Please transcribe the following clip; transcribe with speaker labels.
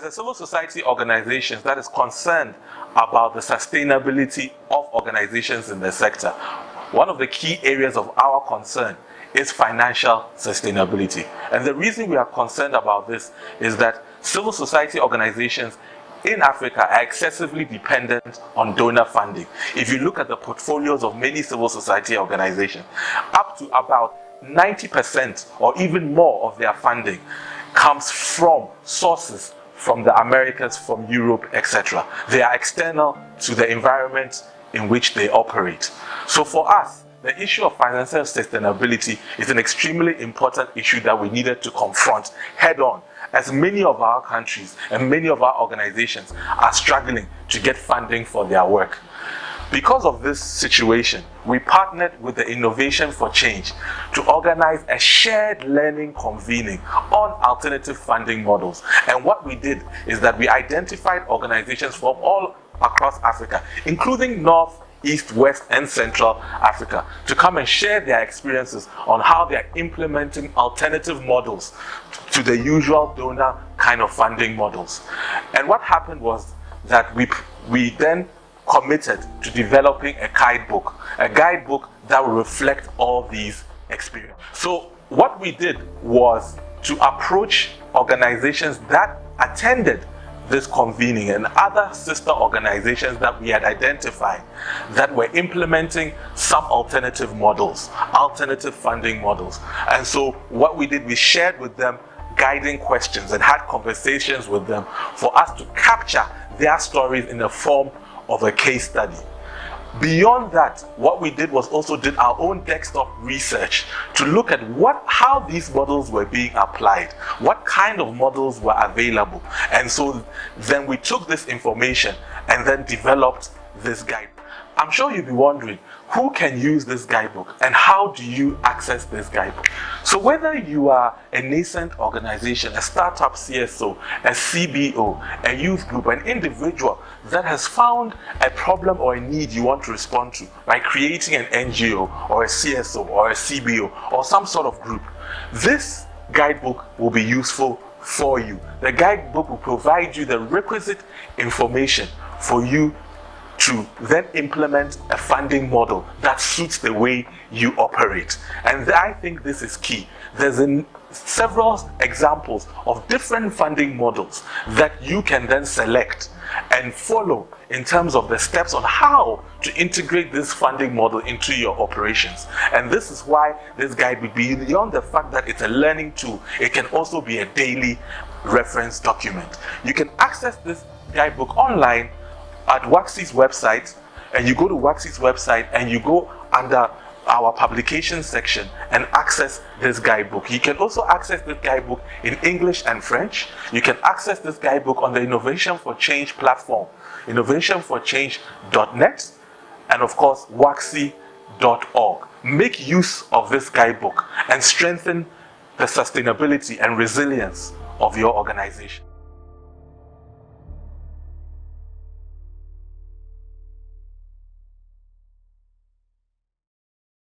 Speaker 1: a civil society organization that is concerned about the sustainability of organizations in the sector, one of the key areas of our concern is financial sustainability. And the reason we are concerned about this is that civil society organizations in Africa are excessively dependent on donor funding. If you look at the portfolios of many civil society organizations, up to about 90% or even more of their funding comes from sources from the Americas, from Europe, etc. They are external to the environment in which they operate. So for us, the issue of financial sustainability is an extremely important issue that we needed to confront head on, as many of our countries and many of our organizations are struggling to get funding for their work. Because of this situation, we partnered with the Innovation for Change to organize a shared learning convening on alternative funding models. And what we did is that we identified organizations from all across Africa, including North, East, West, and Central Africa, to come and share their experiences on how they are implementing alternative models to the usual donor kind of funding models. And what happened was that we then committed to developing a guidebook that will reflect all these experiences. So what we did was to approach organizations that attended this convening and other sister organizations that we had identified that were implementing some alternative models, alternative funding models. And so what we did, we shared with them guiding questions and had conversations with them for us to capture their stories in the form of a case study. Beyond that, what we did was also did our own desktop research to look at how these models were being applied, what kind of models were available. And so then we took this information and then developed this guide. I'm sure you'll be wondering, who can use this guidebook and how do you access this guidebook? So whether you are a nascent organization, a startup CSO, a CBO, a youth group, an individual that has found a problem or a need you want to respond to by creating an NGO or a CSO or a CBO or some sort of group, this guidebook will be useful for you. The guidebook will provide you the requisite information for you to then implement a funding model that suits the way you operate. And I think this is key. There's several examples of different funding models that you can then select and follow in terms of the steps on how to integrate this funding model into your operations. And this is why this guide will be beyond the fact that it's a learning tool, it can also be a daily reference document. You can access this guidebook online at WACSI's website, and you go to WACSI's website and you go under our publications section and access this guidebook. You can also access this guidebook in English and French. You can access this guidebook on the Innovation for Change platform, innovationforchange.net, and of course WACSI.org. Make use of this guidebook and strengthen the sustainability and resilience of your organization.